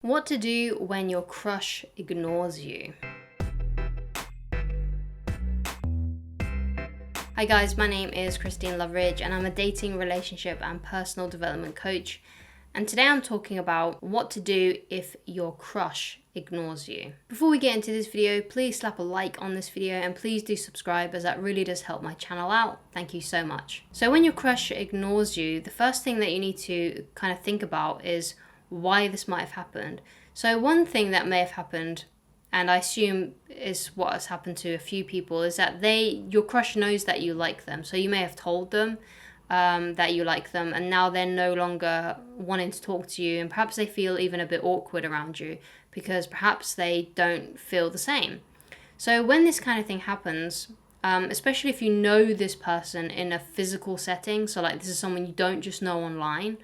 What to do when your crush ignores you. Hi guys, my name is Christine Loveridge and I'm a dating, relationship and personal development coach. And today I'm talking about what to do if your crush ignores you. Before we get into this video, please slap a like on this video and please do subscribe, as that really does help my channel out. Thank you so much. So when your crush ignores you, the first thing that you need to kind of think about is why this might have happened. So one thing that may have happened, and I assume is what has happened to a few people, is that your crush knows that you like them. So you may have told them that you like them, and now they're no longer wanting to talk to you, and perhaps they feel even a bit awkward around you because perhaps they don't feel the same. So when this kind of thing happens, especially if you know this person in a physical setting, so like this is someone you don't just know online.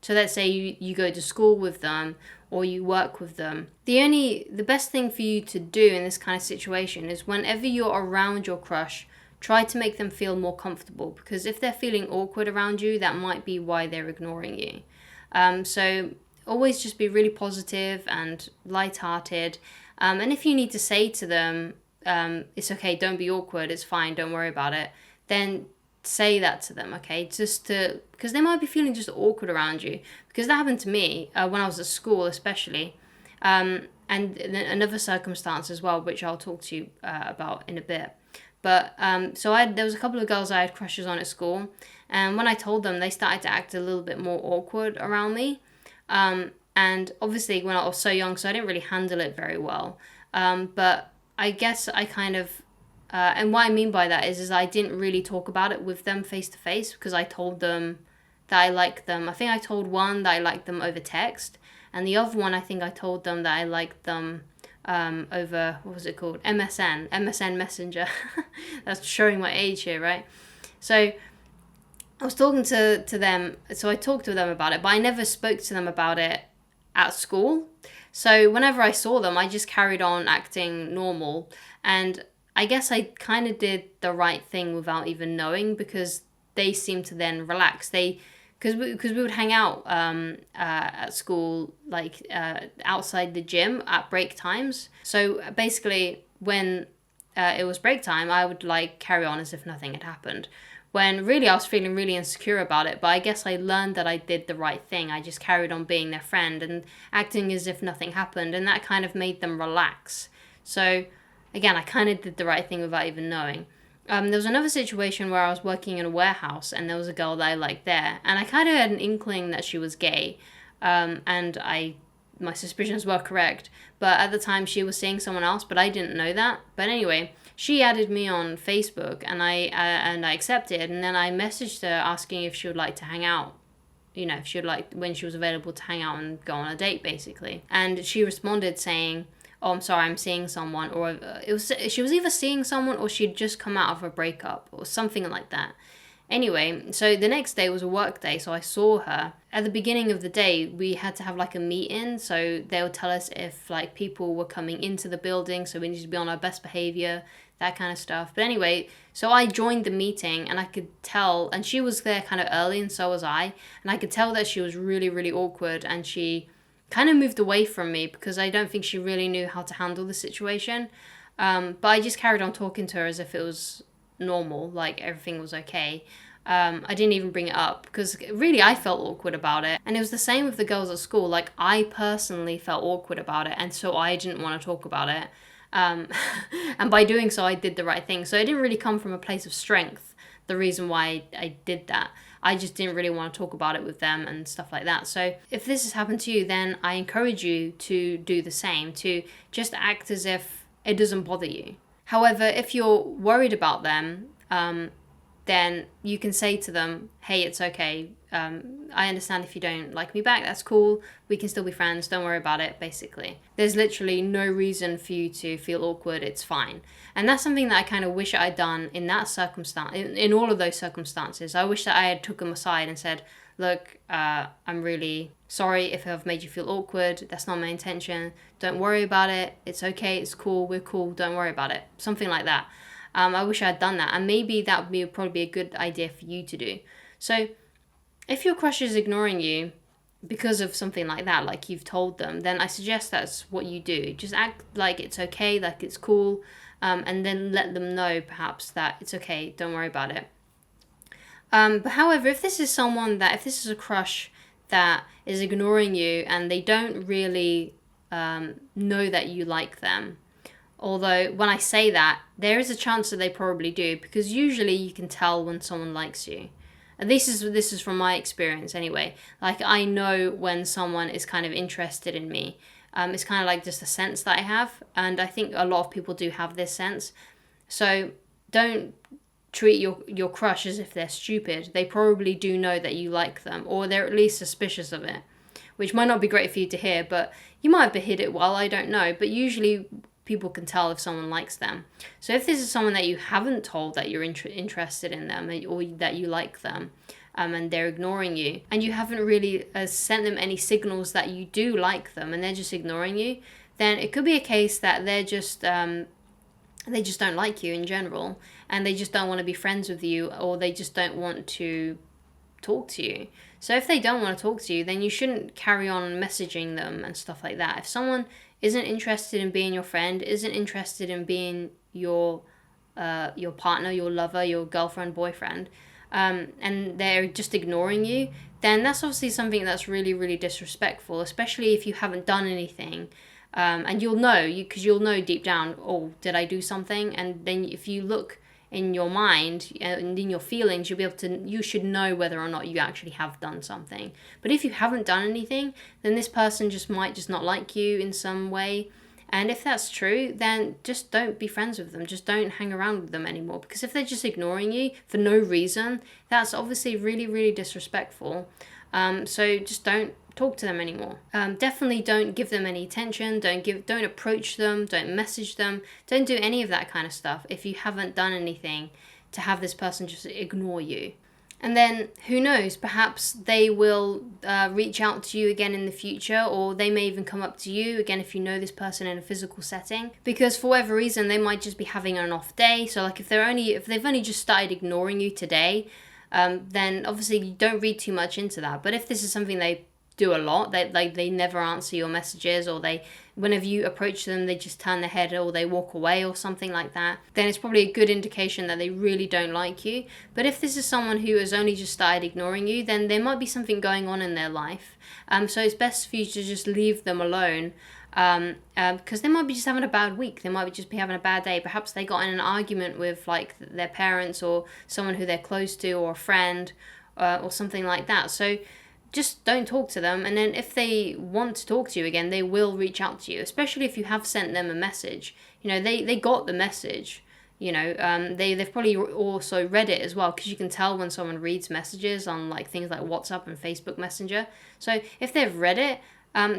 So let's say you go to school with them or you work with them. The best thing for you to do in this kind of situation is whenever you're around your crush, try to make them feel more comfortable, because if they're feeling awkward around you, that might be why they're ignoring you. So always just be really positive and lighthearted. And if you need to say to them, it's okay, don't be awkward, it's fine, don't worry about it, then say that to them, okay? Because they might be feeling just awkward around you. Because that happened to me when I was at school, especially. And another circumstance as well, which I'll talk to you about in a bit. But so there was a couple of girls I had crushes on at school, and when I told them, they started to act a little bit more awkward around me. And obviously, when I was so young, so I didn't really handle it very well. But I guess I kind of. And what I mean by that is I didn't really talk about it with them face to face, because I told them that I liked them. I think I told one that I liked them over text, and the other one I think I told them that I liked them over, what was it called? MSN Messenger. That's showing my age here, right? So I was talking to them, so I talked to them about it, but I never spoke to them about it at school. So whenever I saw them, I just carried on acting normal, and I guess I kind of did the right thing without even knowing, because they seemed to then relax. Because we would hang out at school, like outside the gym at break times. So basically, when it was break time, I would like carry on as if nothing had happened. When really I was feeling really insecure about it, but I guess I learned that I did the right thing. I just carried on being their friend and acting as if nothing happened, and that kind of made them relax. So again, I kind of did the right thing without even knowing. There was another situation where I was working in a warehouse and there was a girl that I liked there, and I kind of had an inkling that she was gay, and my suspicions were correct. But at the time, she was seeing someone else, but I didn't know that. But anyway, she added me on Facebook, and I accepted, and then I messaged her asking if she would like to hang out. You know, if she would like, when she was available to hang out and go on a date, basically. And she responded saying, "Oh, I'm sorry, I'm seeing someone," or she was either seeing someone or she'd just come out of a breakup or something like that. Anyway, so the next day was a work day, so I saw her. At the beginning of the day, we had to have like a meeting, so they would tell us if like people were coming into the building, so we needed to be on our best behavior, that kind of stuff. But anyway, so I joined the meeting and I could tell, and she was there kind of early and so was I, and I could tell that she was really, really awkward, and she kind of moved away from me because I don't think she really knew how to handle the situation. But I just carried on talking to her as if it was normal, like everything was okay. I didn't even bring it up because really I felt awkward about it. And it was the same with the girls at school. Like I personally felt awkward about it, and so I didn't want to talk about it. And by doing so, I did the right thing. So it didn't really come from a place of strength, the reason why I did that. I just didn't really want to talk about it with them and stuff like that. So if this has happened to you, then I encourage you to do the same, to just act as if it doesn't bother you. However, if you're worried about them, then you can say to them, "Hey, it's okay. I understand if you don't like me back, that's cool. We can still be friends. Don't worry about it," basically. There's literally no reason for you to feel awkward. It's fine. And that's something that I kind of wish I had done in that circumstance, in all of those circumstances. I wish that I had took them aside and said, "Look, I'm really sorry if I've made you feel awkward. That's not my intention. Don't worry about it. It's okay. It's cool. We're cool. Don't worry about it." Something like that. I wish I had done that, and maybe that would probably be a good idea for you to do. So if your crush is ignoring you, because of something like that, like you've told them, then I suggest that's what you do. Just act like it's okay, like it's cool, and then let them know perhaps that it's okay, don't worry about it. But however, if this is a crush that is ignoring you and they don't really know that you like them, although when I say that, there is a chance that they probably do, because usually you can tell when someone likes you. And this is from my experience anyway. Like, I know when someone is kind of interested in me. It's kind of like just a sense that I have, and I think a lot of people do have this sense. So don't treat your crush as if they're stupid. They probably do know that you like them, or they're at least suspicious of it, which might not be great for you to hear, but you might have hid it well, I don't know. But usually people can tell if someone likes them. So if this is someone that you haven't told that you're interested in them, or that you like them, and they're ignoring you, and you haven't really sent them any signals that you do like them, and they're just ignoring you, then it could be a case that they just don't like you in general, and they just don't want to be friends with you, or they just don't want to talk to you. So if they don't want to talk to you, then you shouldn't carry on messaging them and stuff like that. If someone isn't interested in being your friend, isn't interested in being your partner, your lover, your girlfriend, boyfriend, and they're just ignoring you, then that's obviously something that's really, really disrespectful, especially if you haven't done anything. And you'll know, because you'll know deep down, oh, did I do something? And then if you look in your mind and in your feelings, you should know whether or not you actually have done something. But if you haven't done anything, then this person might just not like you in some way. And if that's true, then just don't be friends with them. Just don't hang around with them anymore. Because if they're just ignoring you for no reason, that's obviously really, really disrespectful. So just don't talk to them anymore. Definitely don't give them any attention. Don't approach them. Don't message them. Don't do any of that kind of stuff if you haven't done anything to have this person just ignore you. And then, who knows, perhaps they will reach out to you again in the future, or they may even come up to you again if you know this person in a physical setting, because for whatever reason they might just be having an off day. So like if they've only just started ignoring you today, then obviously you don't read too much into that. But if this is something they do a lot, they never answer your messages, or whenever you approach them, they just turn their head or they walk away or something like that, then it's probably a good indication that they really don't like you. But if this is someone who has only just started ignoring you, then there might be something going on in their life. So it's best for you to just leave them alone, because they might be just having a bad week. They might just be having a bad day. Perhaps they got in an argument with like their parents or someone who they're close to, or a friend, or something like that. So just don't talk to them, and then if they want to talk to you again, they will reach out to you, especially if you have sent them a message. You know, they got the message. You know, they've probably also read it as well, because you can tell when someone reads messages on like things like WhatsApp and Facebook Messenger. So if they've read it,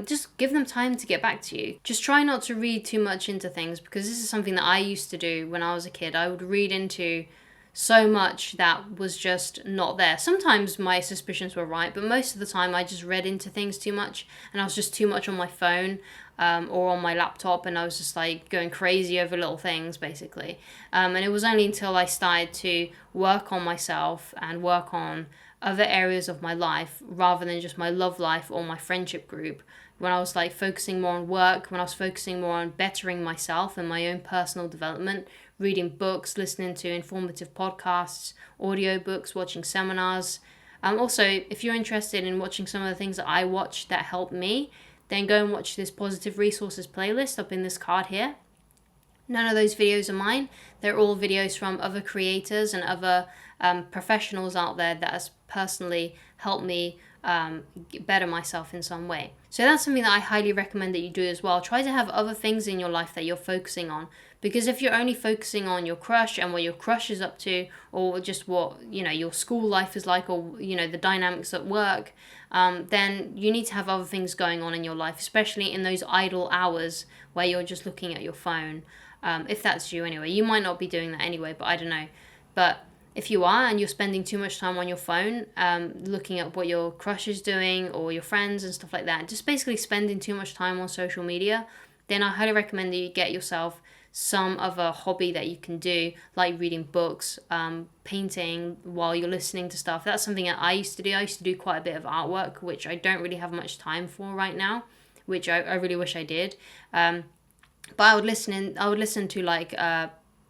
just give them time to get back to you. Just try not to read too much into things, because this is something that I used to do when I was a kid. I would read into so much that was just not there. Sometimes my suspicions were right, but most of the time I just read into things too much, and I was just too much on my phone or on my laptop, and I was just like going crazy over little things basically. And it was only until I started to work on myself and work on other areas of my life rather than just my love life or my friendship group, when I was like focusing more on work, when I was focusing more on bettering myself and my own personal development, reading books, listening to informative podcasts, audiobooks, watching seminars. Also, if you're interested in watching some of the things that I watch that help me, then go and watch this Positive Resources playlist up in this card here. None of those videos are mine. They're all videos from other creators and other professionals out there that has personally helped me better myself in some way. So that's something that I highly recommend that you do as well. Try to have other things in your life that you're focusing on, because if you're only focusing on your crush and what your crush is up to, or just what your school life is like, or the dynamics at work, then you need to have other things going on in your life, especially in those idle hours where you're just looking at your phone. If that's you anyway. You might not be doing that anyway, but I don't know. But if you are and you're spending too much time on your phone, looking at what your crush is doing or your friends and stuff like that, just basically spending too much time on social media, then I highly recommend that you get yourself some other hobby that you can do, like reading books, painting while you're listening to stuff. That's something that I used to do. I used to do quite a bit of artwork, which I don't really have much time for right now, which I really wish I did. But I would listen to like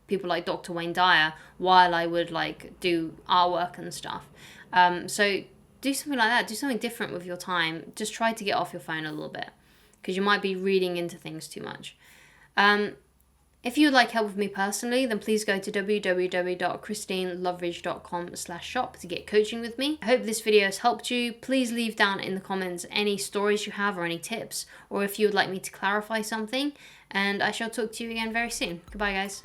people like Dr. Wayne Dyer while I would like do artwork and stuff. So do something like that. Do something different with your time. Just try to get off your phone a little bit, because you might be reading into things too much. If you would like help with me personally, then please go to www.christineloveridge.com/shop to get coaching with me. I hope this video has helped you. Please leave down in the comments any stories you have or any tips, or if you would like me to clarify something, and I shall talk to you again very soon. Goodbye, guys.